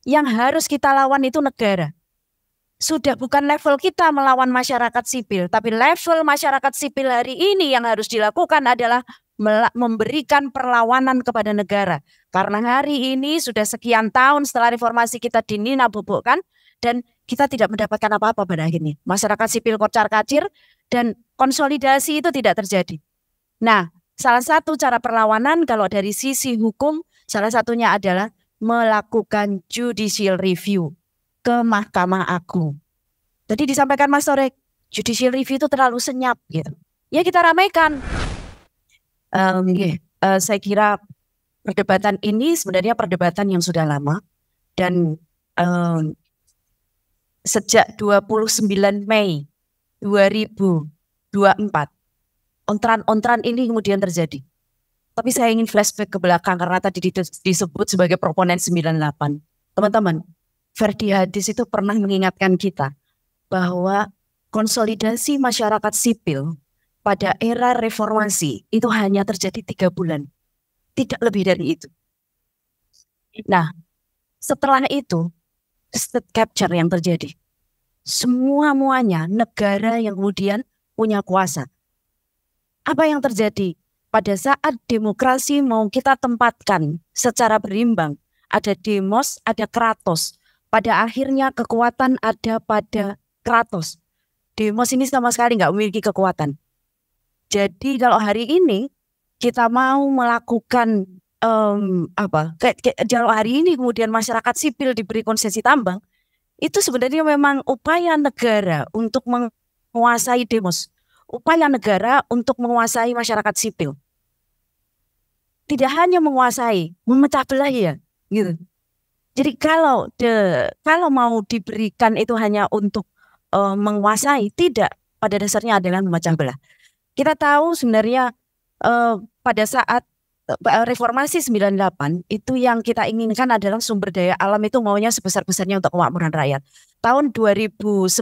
Yang harus kita lawan itu negara. Sudah bukan level kita melawan masyarakat sipil, tapi level masyarakat sipil hari ini yang harus dilakukan adalah memberikan perlawanan kepada negara. Karena hari ini sudah sekian tahun setelah reformasi kita dinina-bobokkan dan kita tidak mendapatkan apa-apa pada akhirnya. Masyarakat sipil kocar-kacir dan konsolidasi itu tidak terjadi. Nah, salah satu cara perlawanan kalau dari sisi hukum, salah satunya adalah melakukan judicial review ke Mahkamah Agung. Tadi disampaikan Mas Torek, judicial review itu terlalu senyap gitu. Ya kita ramaikan. Saya kira perdebatan ini sebenarnya perdebatan yang sudah lama dan sejak 29 Mei 2024 ontran-ontran ini kemudian terjadi. Tapi saya ingin flashback ke belakang karena tadi disebut sebagai proponen 98. Teman-teman, Ferdy Hadis itu pernah mengingatkan kita bahwa konsolidasi masyarakat sipil pada era reformasi itu hanya terjadi 3 bulan. Tidak lebih dari itu. Nah, setelah itu, state capture yang terjadi. Semua-muanya negara yang kemudian punya kuasa. Apa yang terjadi? Pada saat demokrasi mau kita tempatkan secara berimbang, ada demos, ada kratos. Pada akhirnya kekuatan ada pada kratos. Demos ini sama sekali nggak memiliki kekuatan. Jadi kalau hari ini kita mau melakukan kalau hari ini kemudian masyarakat sipil diberi konsesi tambang, itu sebenarnya memang upaya negara untuk menguasai demos. Upaya negara untuk menguasai masyarakat sipil. Tidak hanya menguasai, memecah belah ya, gitu. Jadi kalau mau diberikan itu hanya untuk menguasai, tidak, pada dasarnya adalah memecah belah. Kita tahu sebenarnya pada saat reformasi 98 itu yang kita inginkan adalah sumber daya alam itu maunya sebesar-besarnya untuk kemakmuran rakyat. Tahun 2011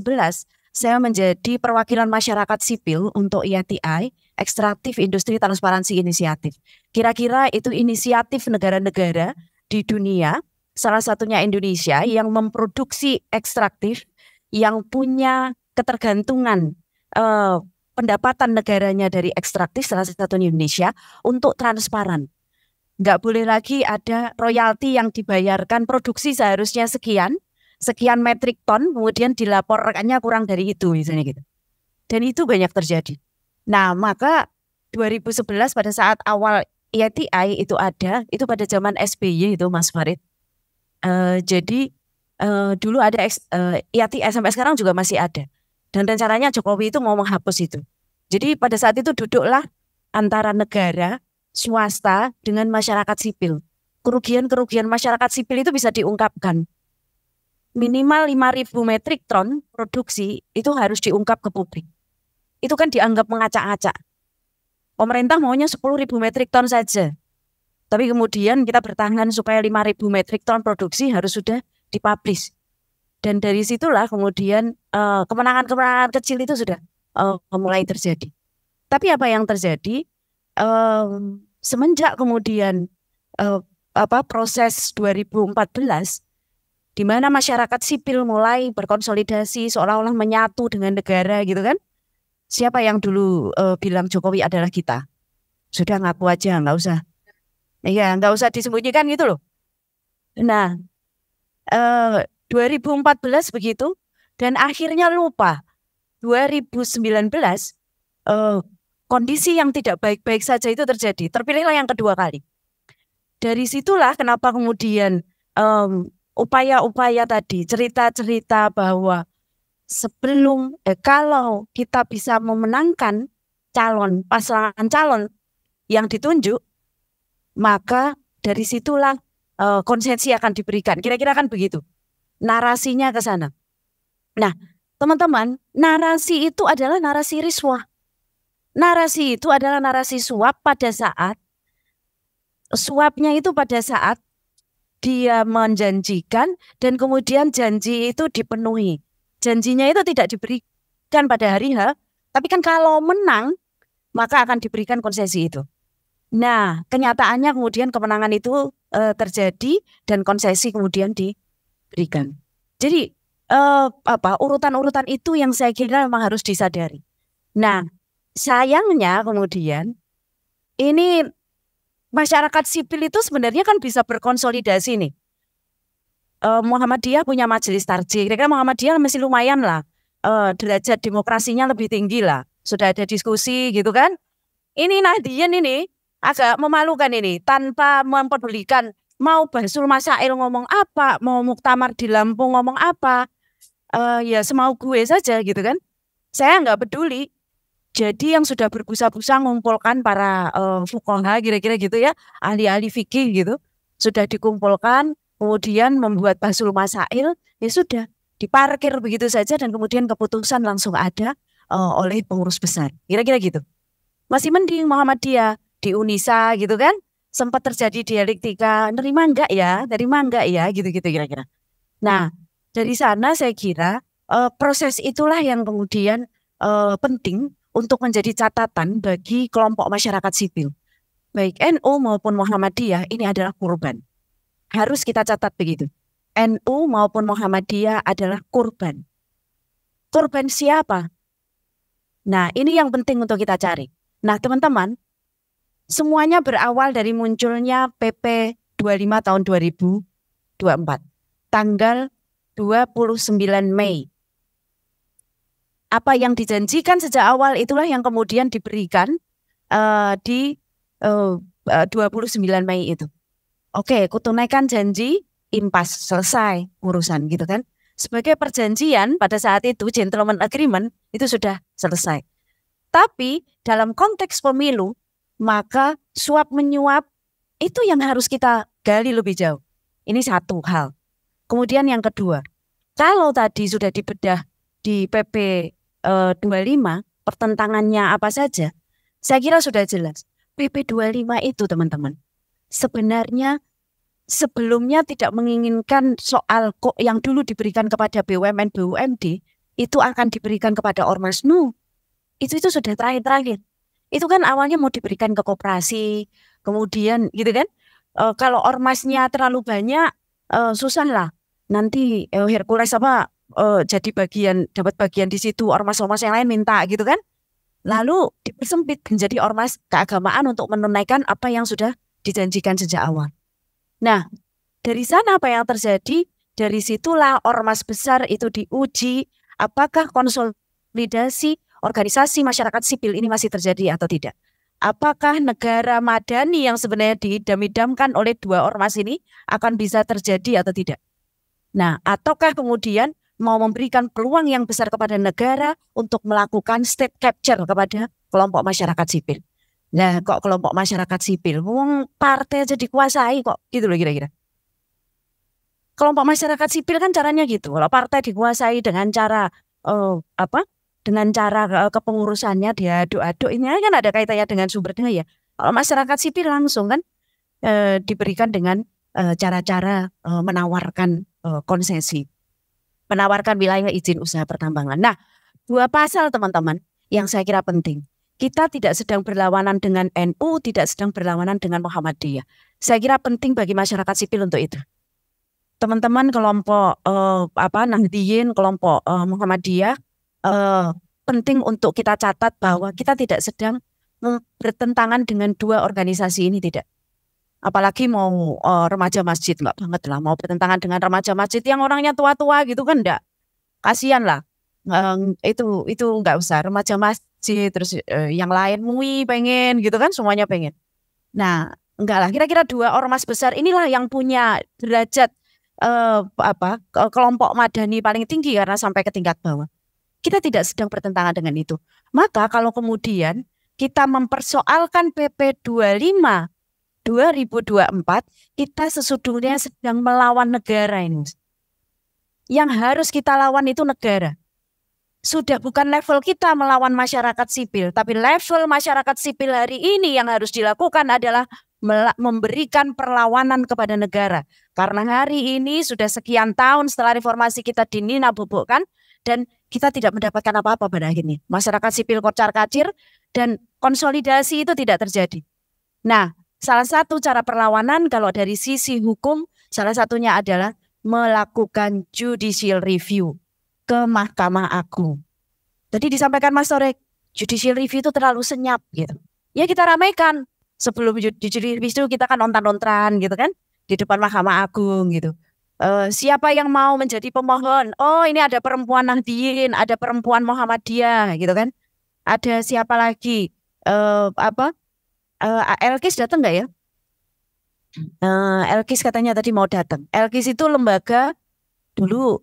saya menjadi perwakilan masyarakat sipil untuk EITI, Extractive Industry Transparency Initiative. Kira-kira itu inisiatif negara-negara di dunia, salah satunya Indonesia yang memproduksi ekstraktif, yang punya ketergantungan pendapatan negaranya dari ekstraktif, salah satunya Indonesia, untuk transparan. Nggak boleh lagi ada royalti yang dibayarkan, produksi seharusnya sekian metrik ton, kemudian dilaporkannya kurang dari itu, misalnya gitu. Dan itu banyak terjadi. Nah, maka 2011 pada saat awal EITI itu ada, itu pada zaman SBY itu Mas Farid. Jadi dulu ada EITI sampai sekarang juga masih ada. Dan rencananya Jokowi itu mau menghapus itu. Jadi pada saat itu duduklah antara negara, swasta dengan masyarakat sipil. Kerugian-kerugian masyarakat sipil itu bisa diungkapkan. Minimal 5.000 metrik ton produksi itu harus diungkap ke publik. Itu kan dianggap mengacak-acak. Pemerintah maunya 10.000 metrik ton saja. Tapi kemudian kita bertahan supaya 5.000 metrik ton produksi harus sudah dipublish. Dan dari situlah kemudian kemenangan-kemenangan kecil itu sudah mulai terjadi. Tapi apa yang terjadi semenjak kemudian proses 2014 di mana masyarakat sipil mulai berkonsolidasi seolah-olah menyatu dengan negara gitu kan. Siapa yang dulu bilang Jokowi adalah kita? Sudah ngaku aja, nggak usah. Iya, nggak usah disembunyikan gitu loh. Nah, 2014 begitu, dan akhirnya lupa. 2019, kondisi yang tidak baik-baik saja itu terjadi. Terpilihlah yang kedua kali. Dari situlah kenapa kemudian upaya-upaya tadi, cerita-cerita bahwa sebelum kalau kita bisa memenangkan pasangan calon yang ditunjuk, maka dari situlah konsesi akan diberikan. Kira-kira kan begitu. Narasinya ke sana. Nah, teman-teman, narasi itu adalah narasi riswah. Narasi itu adalah narasi suap pada saat suapnya itu pada saat dia menjanjikan dan kemudian janji itu dipenuhi. Janjinya itu tidak diberikan pada hari H, tapi kan kalau menang maka akan diberikan konsesi itu. Nah, kenyataannya kemudian kemenangan itu terjadi dan konsesi kemudian diberikan. Jadi urutan-urutan itu yang saya kira memang harus disadari. Nah, sayangnya kemudian ini masyarakat sipil itu sebenarnya kan bisa berkonsolidasi nih. Muhammadiyah punya majelis tarjih. Kira-kira Muhammadiyah masih lumayan lah. Derajat demokrasinya lebih tinggi lah. Sudah ada diskusi gitu kan. Ini Nahdien ini agak memalukan ini. Tanpa mempedulikan mau Basul Masail ngomong apa. Mau Muktamar di Lampung ngomong apa. Ya semau gue saja gitu kan. Saya nggak peduli. Jadi yang sudah berbusa-busa ngumpulkan para fuqaha kira-kira gitu ya. Ahli-ahli fikih gitu. Sudah dikumpulkan. Kemudian membuat Basul Masail, ya sudah diparkir begitu saja dan kemudian keputusan langsung ada oleh pengurus besar. Kira-kira gitu. Masih mending Muhammadiyah di Unisa gitu kan. Sempat terjadi dialektika, nerima enggak ya, gitu-gitu kira-kira. Nah, dari sana saya kira proses itulah yang kemudian penting untuk menjadi catatan bagi kelompok masyarakat sipil. Baik NU maupun Muhammadiyah ini adalah korban. Harus kita catat begitu. NU maupun Muhammadiyah adalah korban. Korban siapa? Nah, ini yang penting untuk kita cari. Nah, teman-teman, semuanya berawal dari munculnya PP 25 tahun 2024. Tanggal 29 Mei. Apa yang dijanjikan sejak awal itulah yang kemudian diberikan di 29 Mei itu. Oke, kutunaikan janji, impas, selesai urusan gitu kan. Sebagai perjanjian pada saat itu, gentleman agreement itu sudah selesai. Tapi dalam konteks pemilu, maka suap menyuap itu yang harus kita gali lebih jauh. Ini satu hal. Kemudian yang kedua, kalau tadi sudah dibedah di PP 25, pertentangannya apa saja, saya kira sudah jelas. PP 25 itu teman-teman, sebenarnya sebelumnya tidak menginginkan soal kok yang dulu diberikan kepada BUMN, BUMD itu akan diberikan kepada Ormas. No, itu sudah terakhir. Itu kan awalnya mau diberikan ke koperasi, kemudian gitu kan. Kalau ormasnya terlalu banyak, susah lah. Nanti Hercules jadi dapat bagian di situ, ormas-ormas yang lain minta gitu kan. Lalu dipersempit menjadi ormas keagamaan untuk menunaikan apa yang sudah dijanjikan sejak awal. Nah, dari sana apa yang terjadi? Dari situlah ormas besar itu diuji apakah konsolidasi organisasi masyarakat sipil ini masih terjadi atau tidak. Apakah negara madani yang sebenarnya diidam-idamkan oleh dua ormas ini akan bisa terjadi atau tidak. Nah, ataukah kemudian mau memberikan peluang yang besar kepada negara untuk melakukan state capture kepada kelompok masyarakat sipil. Nah, kok kelompok masyarakat sipil, wong partai aja dikuasai kok, gitu loh kira-kira. Kelompok masyarakat sipil kan caranya gitu. Kalau partai dikuasai dengan cara Dengan cara kepengurusannya diaduk-aduk, ini kan ada kaitannya dengan sumber daya. Kalau masyarakat sipil langsung kan diberikan dengan cara-cara menawarkan konsesi, menawarkan wilayah izin usaha pertambangan. Nah, dua pasal teman-teman yang saya kira penting. Kita tidak sedang berlawanan dengan NU, tidak sedang berlawanan dengan Muhammadiyah. Saya kira penting bagi masyarakat sipil untuk itu. Teman-teman kelompok Nahdliyin, kelompok Muhammadiyah, penting untuk kita catat bahwa kita tidak sedang bertentangan dengan dua organisasi ini, tidak. Apalagi mau remaja masjid, enggak banget lah. Mau bertentangan dengan remaja masjid yang orangnya tua-tua gitu kan, enggak. Kasihan lah. Itu enggak usah. Remaja masjid, terus yang lain MUI pengen gitu kan, semuanya pengen. Nah, enggak lah. Kira-kira dua ormas besar inilah yang punya derajat kelompok madani paling tinggi karena sampai ke tingkat bawah. Kita tidak sedang bertentangan dengan itu. Maka kalau kemudian kita mempersoalkan PP 25 2024, kita sesungguhnya sedang melawan negara ini. Yang harus kita lawan itu negara. Sudah bukan level kita melawan masyarakat sipil, tapi level masyarakat sipil hari ini yang harus dilakukan adalah memberikan perlawanan kepada negara. Karena hari ini sudah sekian tahun setelah reformasi kita dinina-bobokkan dan kita tidak mendapatkan apa-apa pada akhirnya. Masyarakat sipil kocar-kacir dan konsolidasi itu tidak terjadi. Nah, salah satu cara perlawanan kalau dari sisi hukum, salah satunya adalah melakukan judicial review ke Mahkamah Agung. Tadi disampaikan Mas Torek, judicial review itu terlalu senyap gitu. Ya kita ramaikan. Sebelum judicial review itu kita kan ontran-ontran gitu kan di depan Mahkamah Agung gitu. Siapa yang mau menjadi pemohon? Oh, ini ada perempuan Nahdien, ada perempuan Muhammadiyah gitu kan. Ada siapa lagi? Elkis datang nggak ya? Elkis katanya tadi mau datang. Elkis itu lembaga dulu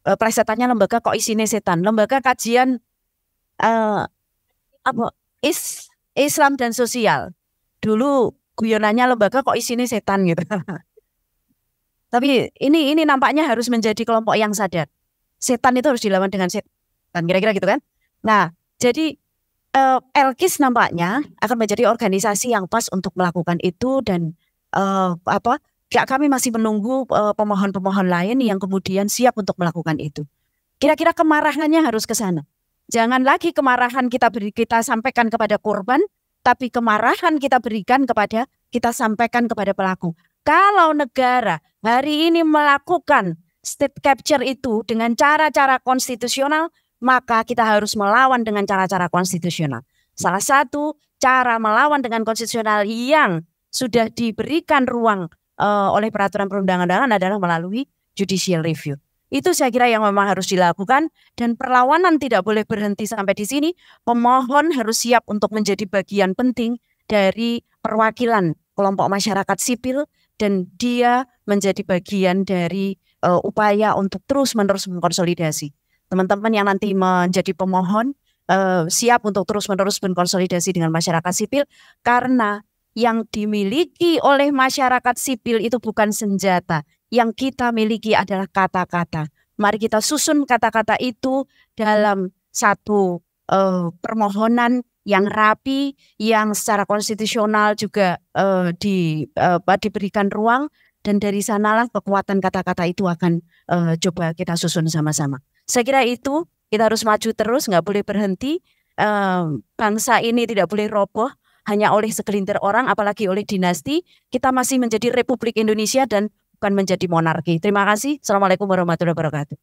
plesetannya lembaga kok isinya setan, lembaga kajian Islam dan sosial. Dulu guyonannya lembaga kok isinya setan gitu. Tapi ini nampaknya harus menjadi kelompok yang sadar. Setan itu harus dilawan dengan setan, kira-kira gitu kan. Nah, jadi Elkis nampaknya akan menjadi organisasi yang pas untuk melakukan itu dan kami masih menunggu pemohon-pemohon lain yang kemudian siap untuk melakukan itu. Kira-kira kemarahannya harus ke sana. Jangan lagi kemarahan kita sampaikan kepada korban, tapi kemarahan kita sampaikan kepada pelaku. Kalau negara hari ini melakukan state capture itu dengan cara-cara konstitusional, maka kita harus melawan dengan cara-cara konstitusional. Salah satu cara melawan dengan konstitusional yang sudah diberikan ruang oleh peraturan perundang-undangan adalah melalui judicial review. Itu saya kira yang memang harus dilakukan dan perlawanan tidak boleh berhenti sampai di sini. Pemohon harus siap untuk menjadi bagian penting dari perwakilan kelompok masyarakat sipil dan dia menjadi bagian dari upaya untuk terus-menerus mengkonsolidasi. Teman-teman yang nanti menjadi pemohon siap untuk terus-menerus berkonsolidasi dengan masyarakat sipil karena yang dimiliki oleh masyarakat sipil itu bukan senjata. Yang kita miliki adalah kata-kata. Mari kita susun kata-kata itu dalam satu permohonan yang rapi, yang secara konstitusional juga diberikan ruang. Dan dari sanalah kekuatan kata-kata itu akan coba kita susun sama-sama. Saya kira itu kita harus maju terus, nggak boleh berhenti. Bangsa ini tidak boleh roboh hanya oleh segelintir orang, apalagi oleh dinasti. Kita masih menjadi Republik Indonesia dan bukan menjadi monarki. Terima kasih. Assalamualaikum warahmatullahi wabarakatuh.